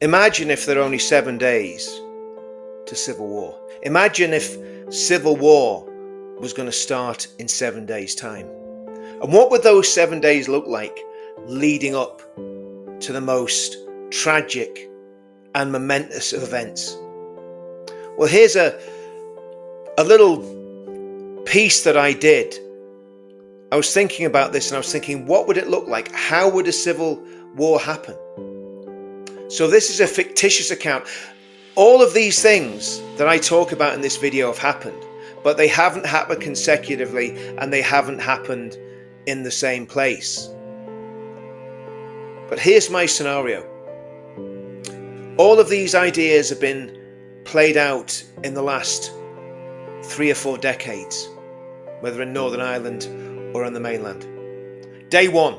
Imagine if there are only 7 days to civil war. Imagine if civil war was going to start in 7 days' time. And what would those 7 days look like leading up to the most tragic and momentous of events? Well, here's a little piece that I did. I was thinking about this and I was thinking, what would it look like? How would a civil war happen? So this is a fictitious account. All of these things that I talk about in this video have happened, but they haven't happened consecutively and they haven't happened in the same place. But here's my scenario. All of these ideas have been played out in the last 3 or 4 decades, whether in Northern Ireland or on the mainland. Day 1,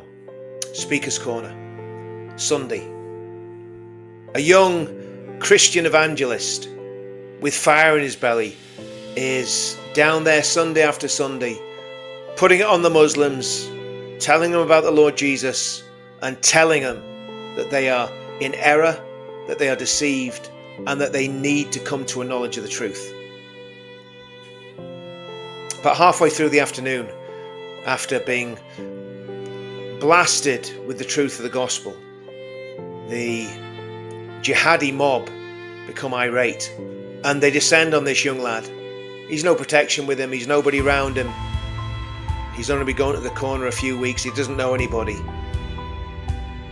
Speaker's Corner, Sunday. A young Christian evangelist with fire in his belly is down there Sunday after Sunday, putting it on the Muslims, telling them about the Lord Jesus and telling them that they are in error, that they are deceived, and that they need to come to a knowledge of the truth. But halfway through the afternoon, after being blasted with the truth of the gospel, the jihadi mob become irate and they descend on this young lad. He's no protection with him, he's nobody around him, he's only been going to the corner a few weeks, he doesn't know anybody.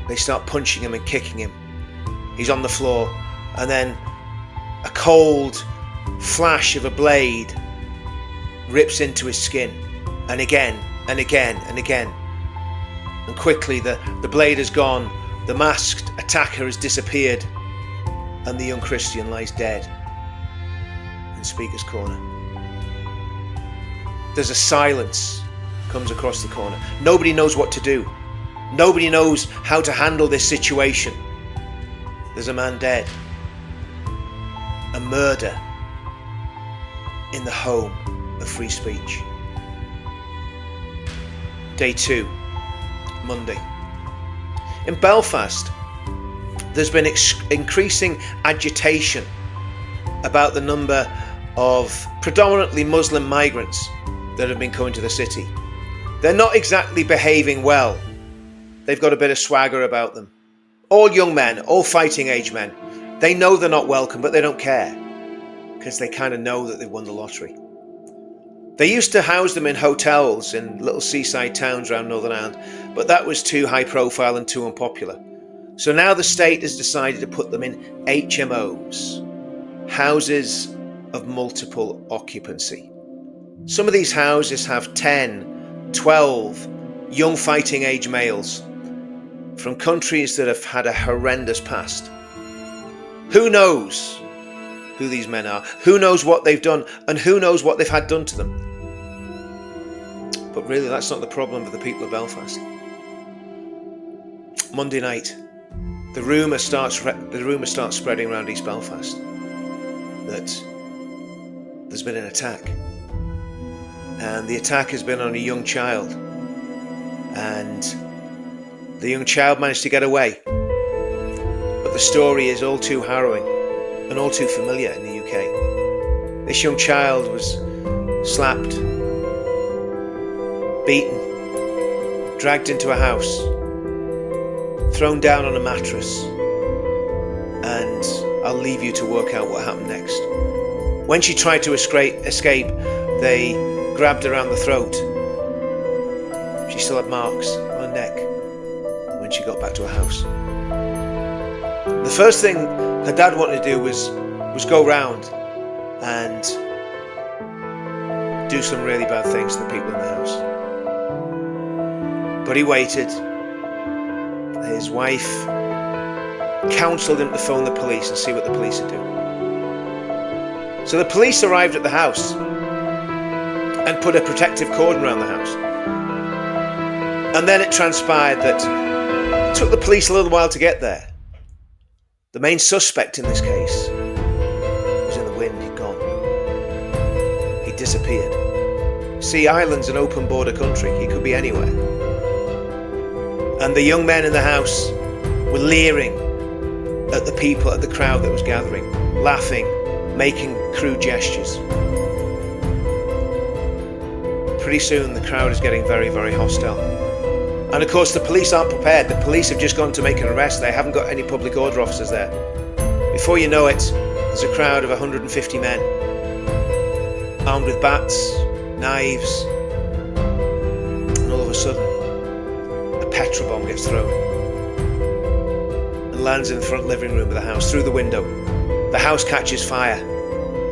They start punching him and kicking him. He's on the floor, and then a cold flash of a blade rips into his skin, and again and again and again, and quickly the blade is gone, the masked attacker has disappeared, and the young Christian lies dead in Speaker's Corner. There's a silence comes across the corner. Nobody knows what to do. Nobody knows how to handle this situation. There's a man dead. A murder in the home of free speech. Day 2, Monday. In Belfast, there's been increasing agitation about the number of predominantly Muslim migrants that have been coming to the city. They're not exactly behaving well. They've got a bit of swagger about them. All young men, all fighting age men. They know they're not welcome, but they don't care because they kind of know that they've won the lottery. They used to house them in hotels in little seaside towns around Northern Ireland, but that was too high profile and too unpopular. So now the state has decided to put them in HMOs, houses of multiple occupancy. Some of these houses have 10, 12 young fighting age males from countries that have had a horrendous past. Who knows who these men are? Who knows what they've done? And who knows what they've had done to them? But really, that's not the problem of the people of Belfast. Monday night, the rumour starts spreading around East Belfast that there's been an attack. And the attack has been on a young child. And the young child managed to get away. But the story is all too harrowing and all too familiar in the UK. This young child was slapped, beaten, dragged into a house, thrown down on a mattress, and I'll leave you to work out what happened next. When she tried to escape, they grabbed her around the throat. She still had marks on her neck when she got back to her house. The first thing her dad wanted to do was go round and do some really bad things to the people in the house. But he waited. His wife counselled him to phone the police and see what the police would do. So the police arrived at the house and put a protective cordon around the house. And then it transpired that it took the police a little while to get there. The main suspect in this case was in the wind. He'd gone. He disappeared. See, Ireland's an open border country. He could be anywhere. And the young men in the house were leering at the people, at the crowd that was gathering, laughing, making crude gestures. Pretty soon the crowd is getting very, very hostile. And of course the police aren't prepared. The police have just gone to make an arrest. They haven't got any public order officers there. Before you know it, there's a crowd of 150 men, armed with bats, knives, and all of a sudden a petrol bomb gets thrown and lands in the front living room of the house through the window. The house catches fire.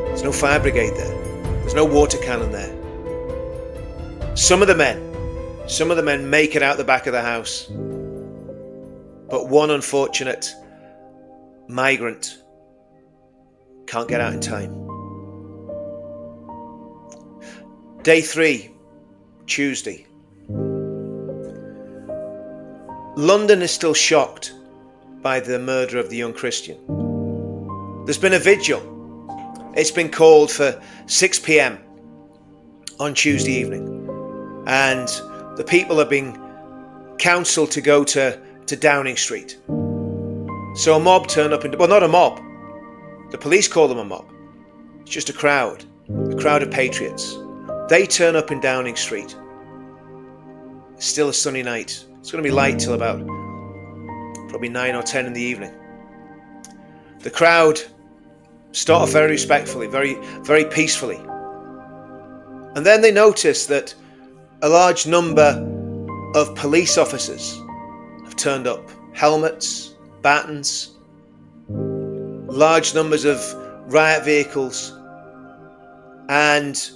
There's no fire brigade there. There's no water cannon there. Some of the men make it out the back of the house, but one unfortunate migrant can't get out in time. Day 3, Tuesday. London is still shocked by the murder of the young Christian. There's been a vigil. It's been called for 6 p.m. on Tuesday evening. And the people are being counselled to go to Downing Street. So a mob turn up, well, not a mob. The police call them a mob. It's just a crowd of patriots. They turn up in Downing Street. It's still a sunny night. It's going to be light till about probably 9 or 10 in the evening. The crowd start off very respectfully, very, very peacefully. And then they notice that a large number of police officers have turned up. Helmets, batons, large numbers of riot vehicles. And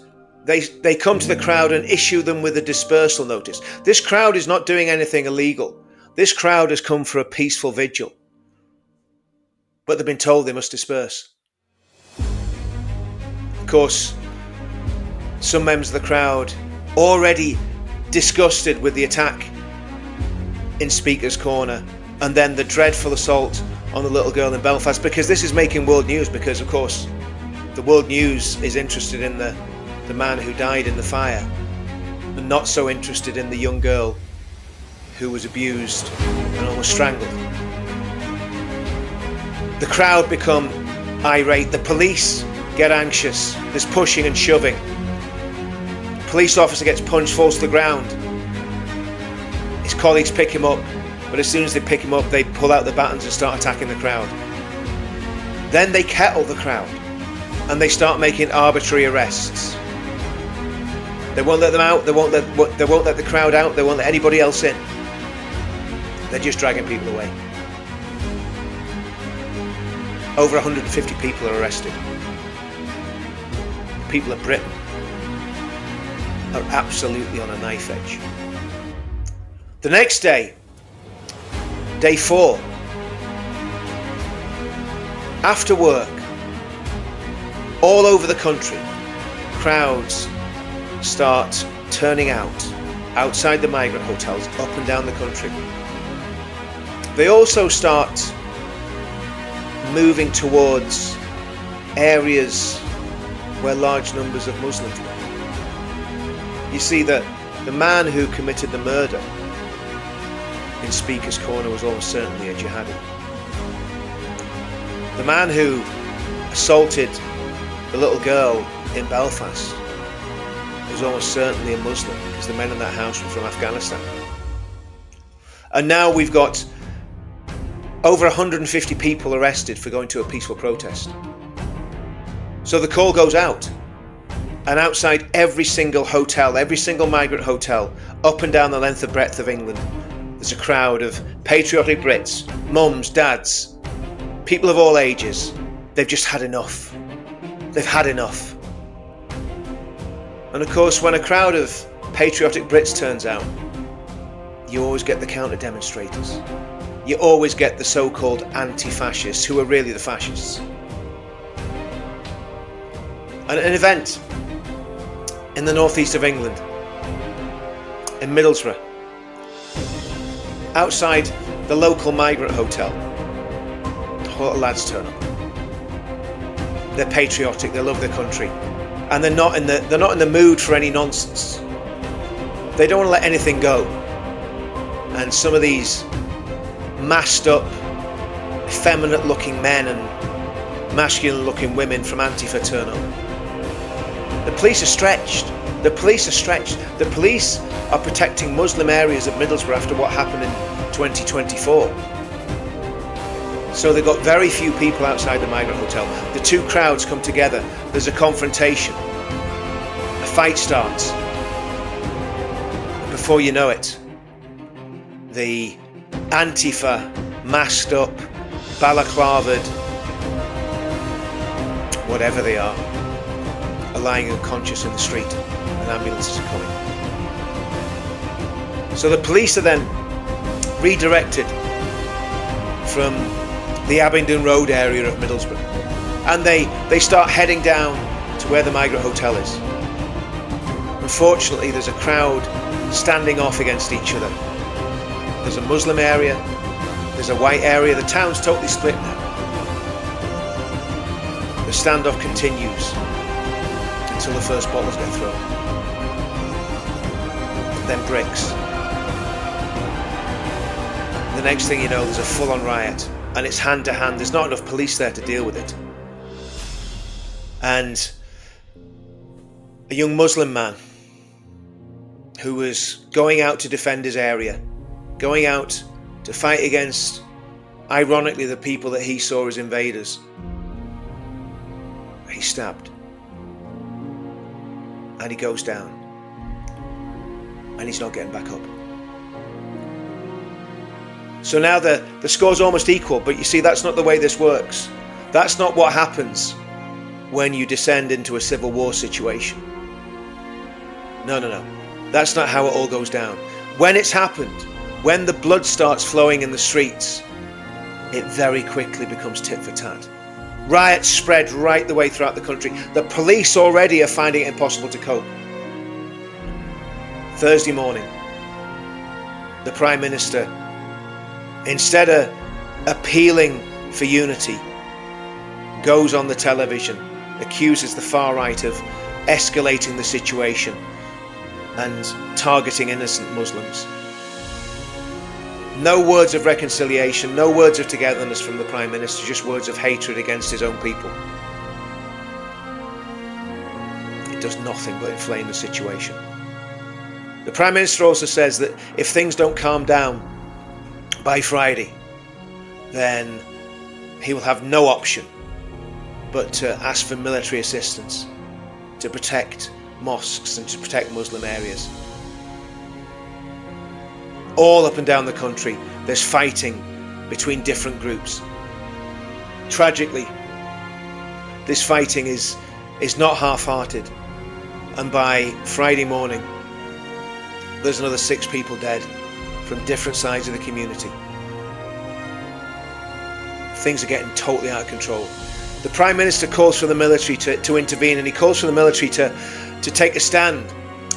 they come to the crowd and issue them with a dispersal notice. This crowd is not doing anything illegal. This crowd has come for a peaceful vigil. But they've been told they must disperse. Of course, some members of the crowd, already disgusted with the attack in Speaker's Corner and then the dreadful assault on the little girl in Belfast, because this is making world news, because of course the world news is interested in the man who died in the fire and not so interested in the young girl who was abused and almost strangled. The crowd become irate. The police get anxious. There's pushing and shoving. Police officer gets punched, falls to the ground. His colleagues pick him up, but as soon as they pick him up, they pull out the batons and start attacking the crowd. Then they kettle the crowd and they start making arbitrary arrests. They won't let them out. They won't let the crowd out. They won't let anybody else in. They're just dragging people away. Over 150 people are arrested. People of Britain are absolutely on a knife edge. The next day, day 4, after work, all over the country, crowds start turning out outside the migrant hotels up and down the country. They also start moving towards areas where large numbers of Muslims were. You see that the man who committed the murder in Speaker's Corner was almost certainly a jihadi. The man who assaulted the little girl in Belfast was almost certainly a Muslim, because the men in that house were from Afghanistan. And now we've got over 150 people arrested for going to a peaceful protest. So the call goes out, and outside every single hotel, every single migrant hotel, up and down the length and breadth of England, there's a crowd of patriotic Brits, mums, dads, people of all ages. They've just had enough. They've had enough. And of course, when a crowd of patriotic Brits turns out, you always get the counter-demonstrators. You always get the so-called anti-fascists, who are really the fascists. And an event in the northeast of England, in Middlesbrough, outside the local migrant hotel, a lot of lads turn up. They're patriotic, they love their country, and they're not in the mood for any nonsense. They don't want to let anything go. And some of these masked up effeminate looking men and masculine looking women from Antifa turn up. The police are stretched. The police are stretched. The police are protecting Muslim areas of Middlesbrough after what happened in 2024. So they've got very few people outside the migrant hotel. The two crowds come together. There's a confrontation. A fight starts. Before you know it, the Antifa, masked up, balaclavaed, whatever they are lying unconscious in the street, and ambulances are coming. So the police are then redirected from the Abingdon Road area of Middlesbrough, and they start heading down to where the migrant hotel is. Unfortunately, there's a crowd standing off against each other. There's a Muslim area, there's a white area. The town's totally split now. The standoff continues until the first bottles get thrown. Then bricks. The next thing you know, there's a full-on riot, and it's hand to hand. There's not enough police there to deal with it. And a young Muslim man who was going out to defend his area, going out to fight against, ironically, the people that he saw as invaders, he's stabbed. And he goes down. And he's not getting back up. So now the score's almost equal, but you see, that's not the way this works. That's not what happens when you descend into a civil war situation. No. That's not how it all goes down. When it's happened, when the blood starts flowing in the streets, it very quickly becomes tit for tat. Riots spread right the way throughout the country. The police already are finding it impossible to cope. Thursday morning, the Prime Minister, instead of appealing for unity, goes on the television, accuses the far right of escalating the situation and targeting innocent Muslims. No words of reconciliation, no words of togetherness from the Prime Minister, just words of hatred against his own people. It does nothing but inflame the situation. The Prime Minister also says that if things don't calm down by Friday, then he will have no option but to ask for military assistance to protect mosques and to protect Muslim areas. All up and down the country, there's fighting between different groups. Tragically, this fighting is not half-hearted, and by Friday morning, there's another 6 people dead from different sides of the community. Things are getting totally out of control. The Prime Minister calls for the military to intervene, and he calls for the military to take a stand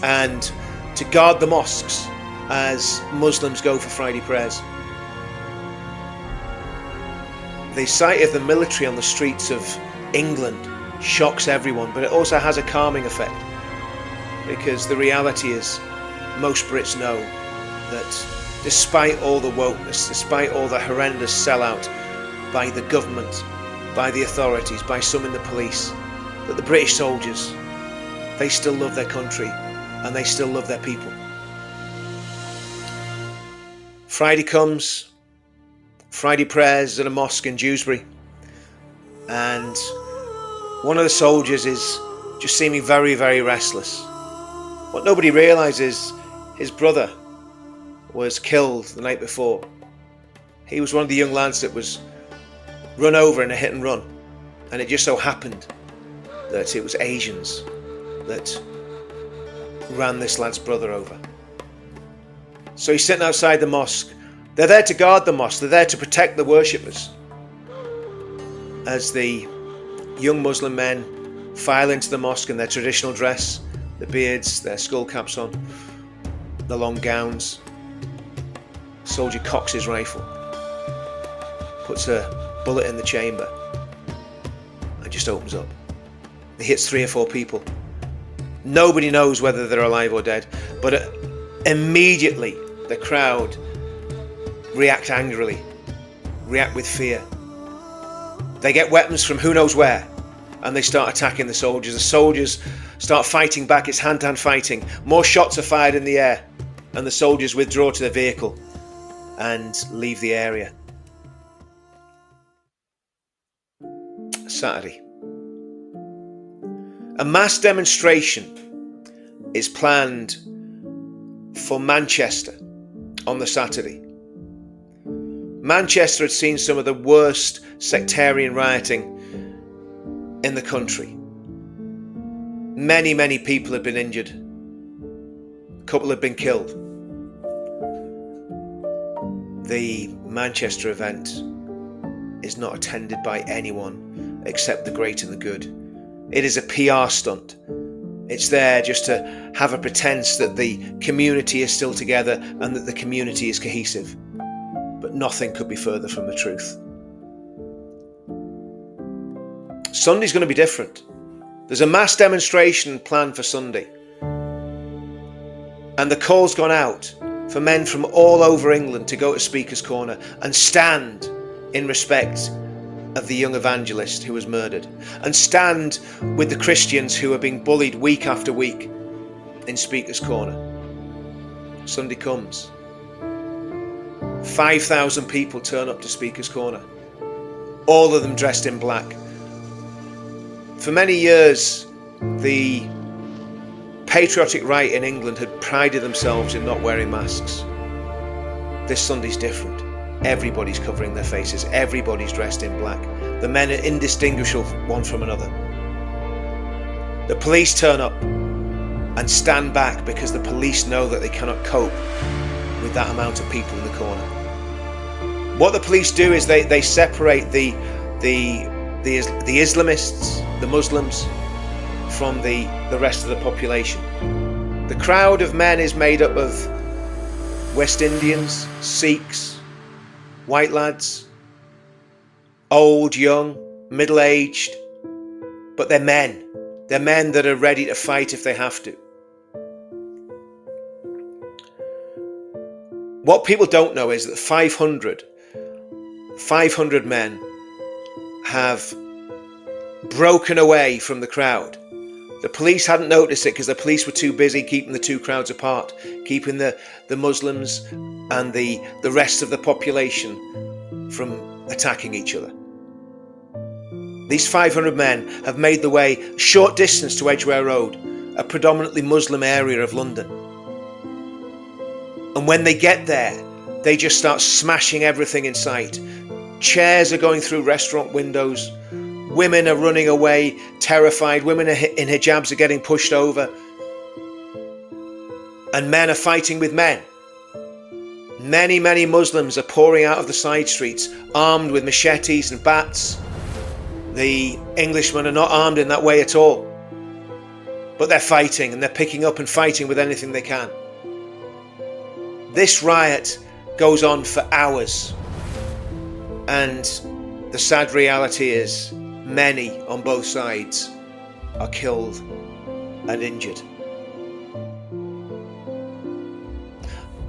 and to guard the mosques as Muslims go for Friday prayers. The sight of the military on the streets of England shocks everyone, but it also has a calming effect, because the reality is most Brits know that despite all the wokeness, despite all the horrendous sellout by the government, by the authorities, by some in the police, that the British soldiers, they still love their country and they still love their people. Friday comes, Friday prayers at a mosque in Dewsbury, and one of the soldiers is just seeming very, very restless. What nobody realises, his brother was killed the night before. He was one of the young lads that was run over in a hit and run, and it just so happened that it was Asians that ran this lad's brother over. So he's sitting outside the mosque. They're there to guard the mosque, they're there to protect the worshippers, as the young Muslim men file into the mosque in their traditional dress, the beards, their skull caps on, the long gowns. The soldier cocks his rifle, puts a bullet in the chamber, and just opens up. He hits 3 or 4 people. Nobody knows whether they're alive or dead, but immediately the crowd react angrily, react with fear. They get weapons from who knows where, and they start attacking the soldiers. The soldiers start fighting back. It's hand-to-hand fighting. More shots are fired in the air, and the soldiers withdraw to their vehicle and leave the area. Saturday. A mass demonstration is planned for Manchester on the Saturday. Manchester had seen some of the worst sectarian rioting in the country. Many people had been injured. A couple had been killed. The Manchester event is not attended by anyone except the great and the good. It is a PR stunt. It's there just to have a pretense that the community is still together and that the community is cohesive. But nothing could be further from the truth. Sunday's going to be different. There's a mass demonstration planned for Sunday. And the call's gone out for men from all over England to go to Speaker's Corner and stand in respect of the young evangelist who was murdered, and stand with the Christians who are being bullied week after week in Speaker's Corner. Sunday comes. 5,000 people turn up to Speaker's Corner, all of them dressed in black. For many years, the patriotic right in England had prided themselves in not wearing masks. This Sunday's different. Everybody's covering their faces. Everybody's dressed in black. The men are indistinguishable one from another. The police turn up and stand back because the police know that they cannot cope with that amount of people in the corner. What the police do is they separate the Islamists, the Muslims, from the rest of the population. The crowd of men is made up of West Indians, Sikhs, white lads, old, young, middle-aged, but they're men. They're men that are ready to fight if they have to. What people don't know is that 500 men have broken away from the crowd. The police hadn't noticed it because the police were too busy keeping the two crowds apart, keeping the Muslims and the rest of the population from attacking each other. These 500 men have made the way a short distance to Edgware Road, a predominantly Muslim area of London. And when they get there, they just start smashing everything in sight. Chairs are going through restaurant windows. Women are running away, terrified. Women in hijabs are getting pushed over. And men are fighting with men. Many Muslims are pouring out of the side streets, armed with machetes and bats. The Englishmen are not armed in that way at all. But they're fighting, and they're picking up and fighting with anything they can. This riot goes on for hours. And the sad reality is many on both sides are killed and injured.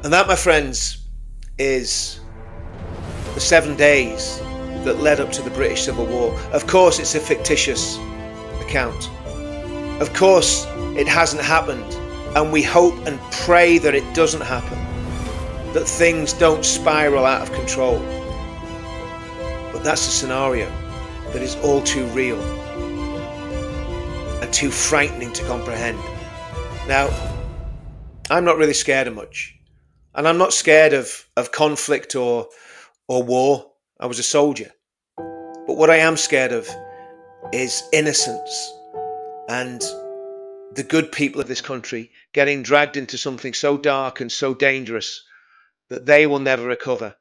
And that, my friends, is the 7 days that led up to the British Civil War. Of course, it's a fictitious account. Of course, it hasn't happened, and we hope and pray that it doesn't happen, that things don't spiral out of control. But that's a scenario that is all too real and too frightening to comprehend. Now, I'm not really scared of much, and I'm not scared of conflict or war. I was a soldier. But what I am scared of is innocence and the good people of this country getting dragged into something so dark and so dangerous that they will never recover.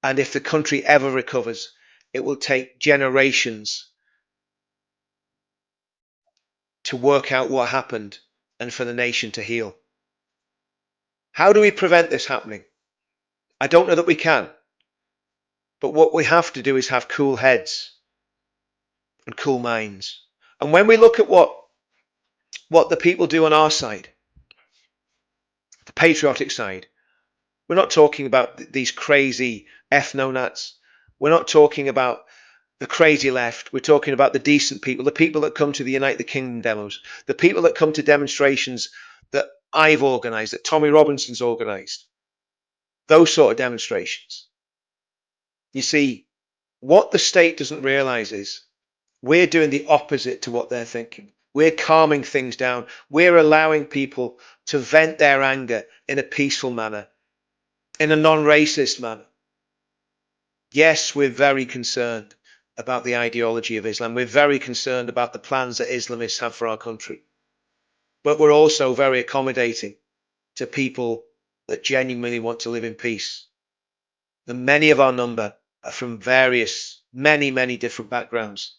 And if the country ever recovers, it will take generations to work out what happened and for the nation to heal. How do we prevent this happening? I don't know that we can. But what we have to do is have cool heads and cool minds. And when we look at what the people do on our side, the patriotic side, we're not talking about these crazy ethno-nats. We're not talking about the crazy left. We're talking about the decent people, the people that come to the United Kingdom demos, the people that come to demonstrations that I've organised, that Tommy Robinson's organised. Those sort of demonstrations. You see, what the state doesn't realise is we're doing the opposite to what they're thinking. We're calming things down. We're allowing people to vent their anger in a peaceful manner, in a non-racist manner. Yes, we're very concerned about the ideology of Islam. We're very concerned about the plans that Islamists have for our country. But we're also very accommodating to people that genuinely want to live in peace. And many of our number are from many different backgrounds.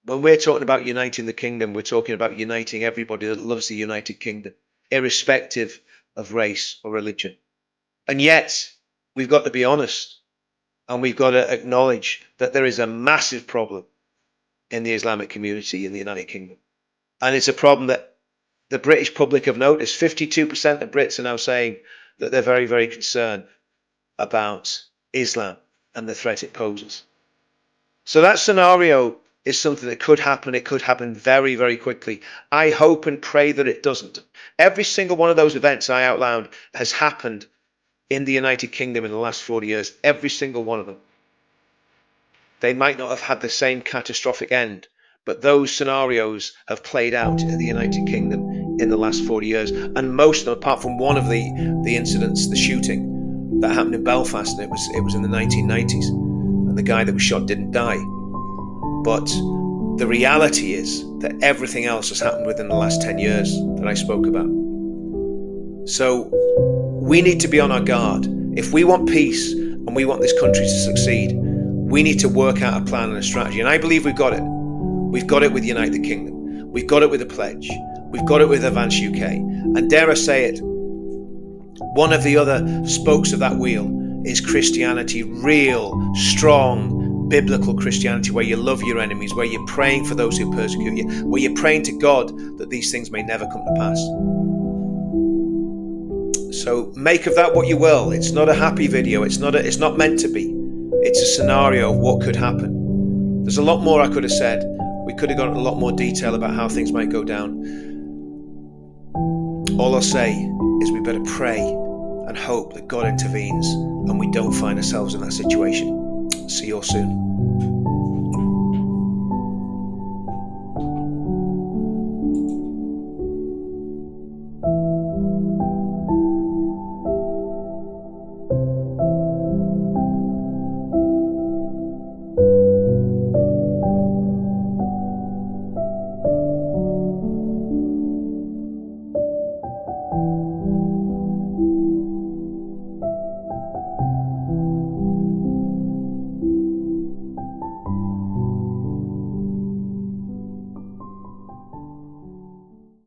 When we're talking about uniting the kingdom, we're talking about uniting everybody that loves the United Kingdom, irrespective of race or religion. And yet, we've got to be honest, and we've got to acknowledge that there is a massive problem in the Islamic community in the United Kingdom. And it's a problem that the British public have noticed. 52% of Brits are now saying that they're very concerned about Islam and the threat it poses. So that scenario is something that could happen. It could happen very quickly. I hope and pray that it doesn't. Every single one of those events I outlined has happened in the United Kingdom in the last 40 years. Every single one of them. They might not have had the same catastrophic end, but those scenarios have played out in the United Kingdom in the last 40 years. And most of them, apart from one of the incidents, the shooting that happened in Belfast, and it was in the 1990s, and the guy that was shot didn't die. But the reality is that everything else has happened within the last 10 years that I spoke about. So we need to be on our guard. If we want peace and we want this country to succeed, we need to work out a plan and a strategy. And I believe we've got it. We've got it with Unite the Kingdom. We've got it with the Pledge. We've got it with Advance UK. And dare I say it, one of the other spokes of that wheel is Christianity, real, strong, biblical Christianity, where you love your enemies, where you're praying for those who persecute you, where you're praying to God that these things may never come to pass. So make of that what you will. It's not a happy video. It's not meant to be. It's a scenario of what could happen. There's a lot more I could have said. We could have gone into a lot more detail about how things might go down. All I'll say is we better pray and hope that God intervenes and we don't find ourselves in that situation. See you all soon.